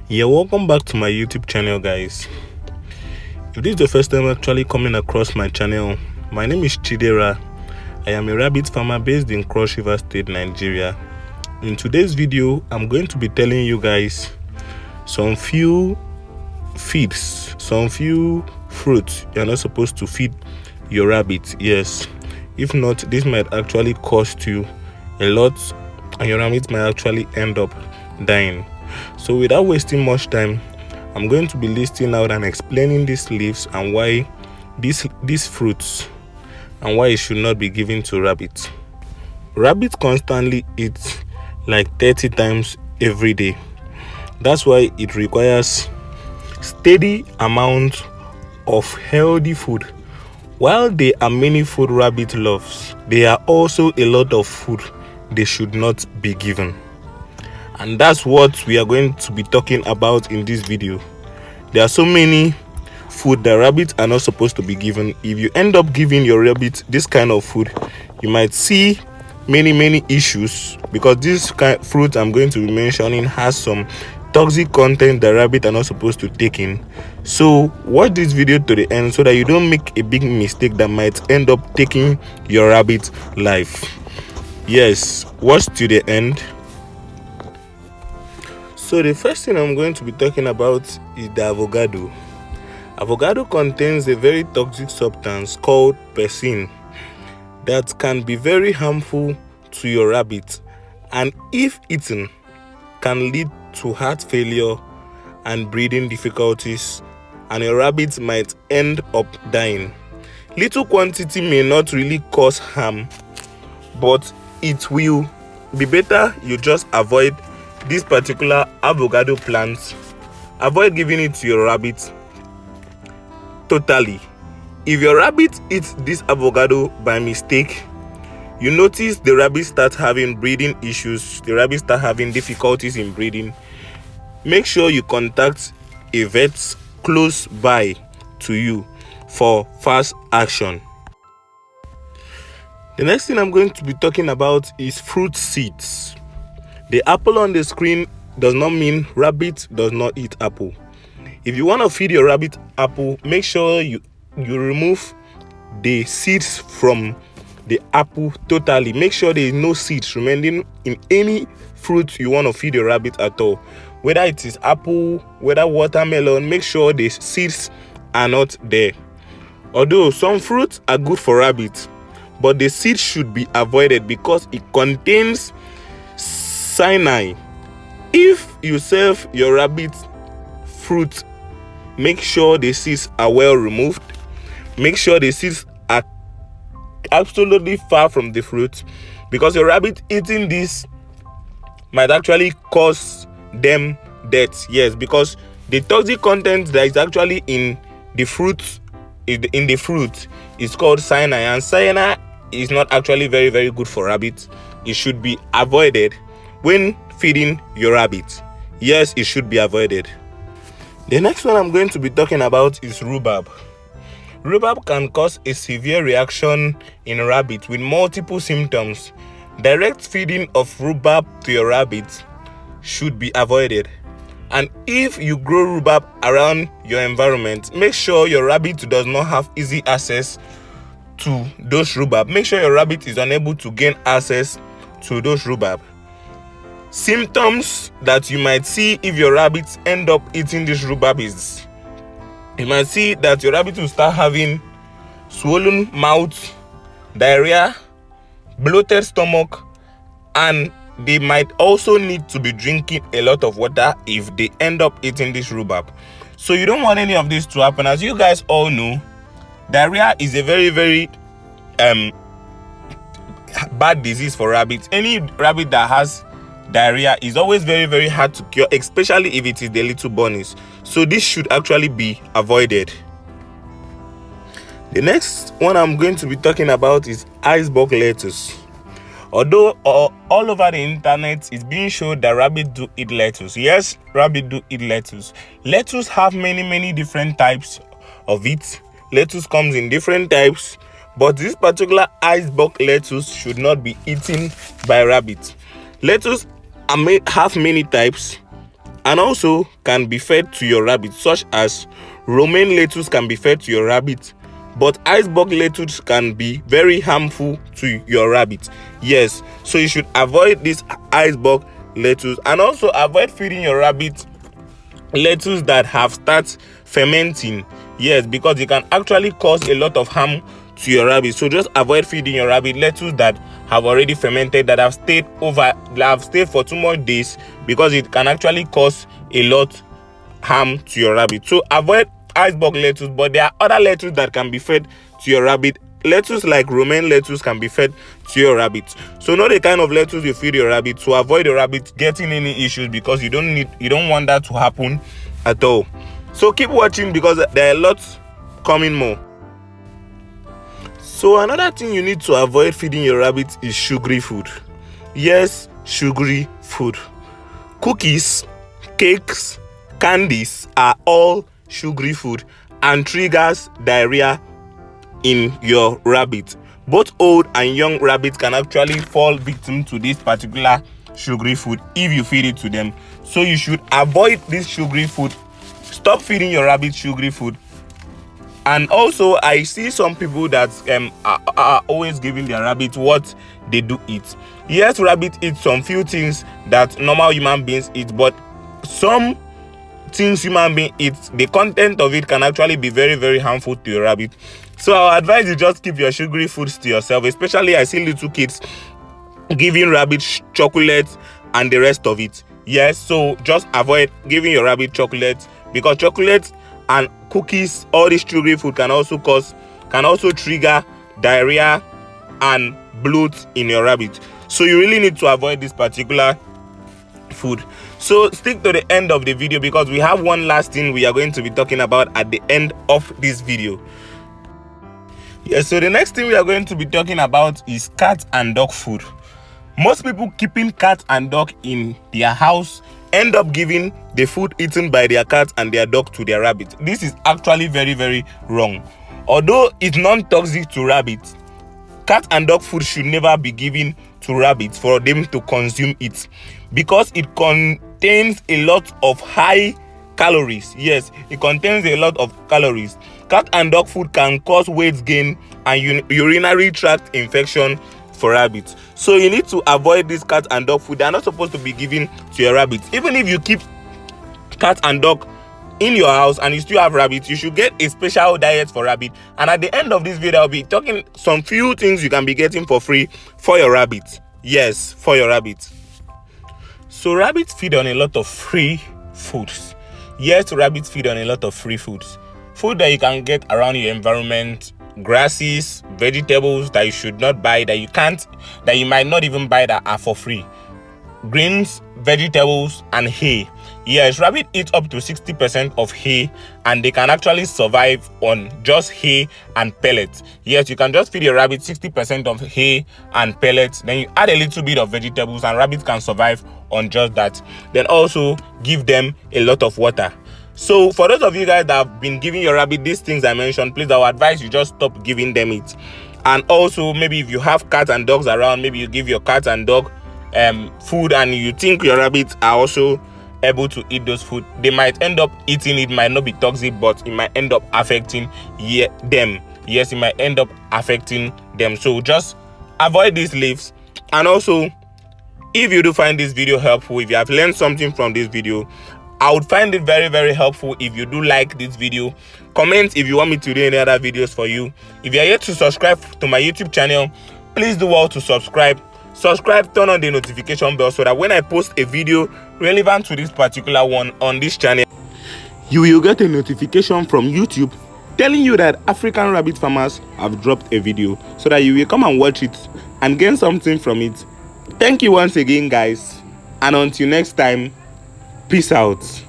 Yeah, welcome back to my YouTube channel, guys. If this is the first time actually coming across my channel, my name is Chidera. I am a rabbit farmer based in Cross River State, Nigeria. In today's video, I'm going to be telling you guys some few feeds, some few fruits you're not supposed to feed your rabbit. Yes, if not, this might actually cost you a lot and your rabbit might actually end up dying. So without wasting much time, I'm going to be listing out and explaining these leaves and why these fruits and why it should not be given to rabbits. Rabbits constantly eat like 30 times every day. That's why it requires steady amount of healthy food. While there are many food rabbit loves, there are also a lot of food they should not be given. And that's what we are going to be talking about in this video. There are so many food that rabbits are not supposed to be given. If you end up giving your rabbit this kind of food, you might see many issues, because this kind of fruit I'm going to be mentioning has some toxic content that rabbits are not supposed to take in. So watch this video to the end so that you don't make a big mistake that might end up taking your rabbit's life. Yes, watch to the end. So the first thing I'm going to be talking about is the avocado. Avocado contains a very toxic substance called pectin that can be very harmful to your rabbit, and if eaten can lead to heart failure and breathing difficulties, and your rabbit might end up dying. Little quantity may not really cause harm, but it will be better you just avoid this particular avocado plant. Avoid giving it to your rabbit totally. If your rabbit eats this avocado by mistake, you notice the rabbit start having breathing issues, the rabbit start having difficulties in breathing, make sure you contact a vet close by to you for fast action. The next thing I'm going to be talking about is fruit seeds. The apple on the screen does not mean rabbit does not eat apple. If you want to feed your rabbit apple, make sure you remove the seeds from the apple totally. Make sure there is no seeds remaining in any fruit you want to feed your rabbit at all. Whether it is apple, whether watermelon, make sure the seeds are not there. Although some fruits are good for rabbits, but the seeds should be avoided because it contains cyanide. If you serve your rabbit fruit, make sure the seeds are well removed. Make sure the seeds are absolutely far from the fruit, because your rabbit eating this might actually cause them death. Yes, because the toxic content that is actually in the fruit is called cyanide, and cyanide is not actually very good for rabbits. It should be avoided when feeding your rabbit. Yes, it should be avoided. The next one I'm going to be talking about is rhubarb. Rhubarb can cause a severe reaction in rabbits with multiple symptoms. Direct feeding of rhubarb to your rabbit should be avoided. And if you grow rhubarb around your environment, make sure your rabbit does not have easy access to those rhubarb. Make sure your rabbit is unable to gain access to those rhubarb. Symptoms that you might see if your rabbits end up eating this rhubarb is, you might see that your rabbit will start having swollen mouth, diarrhea, bloated stomach, and they might also need to be drinking a lot of water if they end up eating this rhubarb. So you don't want any of this to happen. As you guys all know, diarrhea is a very bad disease for rabbits. Any rabbit that has diarrhea is always very hard to cure, especially if it is the little bunnies. So this should actually be avoided. The next one I'm going to be talking about is iceberg lettuce. Although all over the internet it's being shown that rabbits do eat lettuce. Yes, rabbits do eat lettuce. Lettuce have many different types of it. Lettuce comes in different types, but this particular iceberg lettuce should not be eaten by rabbits. Lettuce have many types, and also can be fed to your rabbit, such as romaine lettuce can be fed to your rabbit, but iceberg lettuce can be very harmful to your rabbit. Yes, so you should avoid this iceberg lettuce, and also avoid feeding your rabbit lettuce that have started fermenting. Yes, because it can actually cause a lot of harm to your rabbit. So just avoid feeding your rabbit lettuce that have already fermented, that have stayed for too much days, because it can actually cause a lot harm to your rabbit. So avoid iceberg lettuce, but there are other lettuce that can be fed to your rabbit. Lettuce like romaine lettuce can be fed to your rabbit. So know the kind of lettuce you feed your rabbit to avoid your rabbit getting any issues, because you don't want that to happen at all. So keep watching, because there are lots coming more. So another thing you need to avoid feeding your rabbit is sugary food. Yes, sugary food. Cookies, cakes, candies are all sugary food and triggers diarrhea in your rabbit. Both old and young rabbits can actually fall victim to this particular sugary food if you feed it to them. So you should avoid this sugary food. Stop feeding your rabbit sugary food. And also, I see some people that are always giving their rabbit what they do eat. Yes, rabbit eat some few things that normal human beings eat, but some things human being eat, the content of it can actually be very, very harmful to your rabbit. So I advise you just keep your sugary foods to yourself. Especially I see little kids giving rabbit chocolate and the rest of it. Yes, so just avoid giving your rabbit chocolate, because chocolate and cookies, all this sugary food can also trigger diarrhea and bloat in your rabbit. So you really need to avoid this particular food. So stick to the end of the video, because we have one last thing we are going to be talking about at the end of this video. Yes, so the next thing we are going to be talking about is cat and dog food. Most people keeping cat and dog in their house end up giving the food eaten by their cat and their dog to their rabbit. This is actually very, very wrong. Although it's non-toxic to rabbits, cat and dog food should never be given to rabbits for them to consume it, because it contains a lot of high calories. Yes, it contains a lot of calories. Cat and dog food can cause weight gain and urinary tract infection for rabbits. So you need to avoid this cat and dog food. They are not supposed to be given to your rabbits. Even if you keep cat and dog in your house and you still have rabbits, you should get a special diet for rabbit. And at the end of this video, I'll be talking some few things you can be getting for free for your rabbit. Yes, for your rabbit. So rabbits feed on a lot of free foods. Yes, rabbits feed on a lot of free foods. Food that you can get around your environment, grasses, vegetables that you should not buy, that you might not even buy, that are for free. Greens, vegetables, and hay. Yes, rabbit eat up to 60% of hay, and they can actually survive on just hay and pellets. Yes, you can just feed your rabbit 60% of hay and pellets, then you add a little bit of vegetables, and rabbits can survive on just that. Then also give them a lot of water. So for those of you guys that have been giving your rabbit these things I mentioned, please, I would advise you just stop giving them it. And also, maybe if you have cats and dogs around, maybe you give your cat and dog food, and you think your rabbits are also able to eat those food, they might end up eating it. Might not be toxic, but it might end up affecting them. Yes, it might end up affecting them. So just avoid these leaves. And also, if you do find this video helpful, if you have learned something from this video, I would find it very, very helpful if you do like this video. Comment if you want me to do any other videos for you. If you are yet to subscribe to my YouTube channel, please do well to subscribe. Turn on the notification bell, so that when I post a video relevant to this particular one on this channel, you will get a notification from YouTube telling you that African rabbit farmers have dropped a video, so that you will come and watch it and gain something from it. Thank you once again, guys, and until next time, peace out.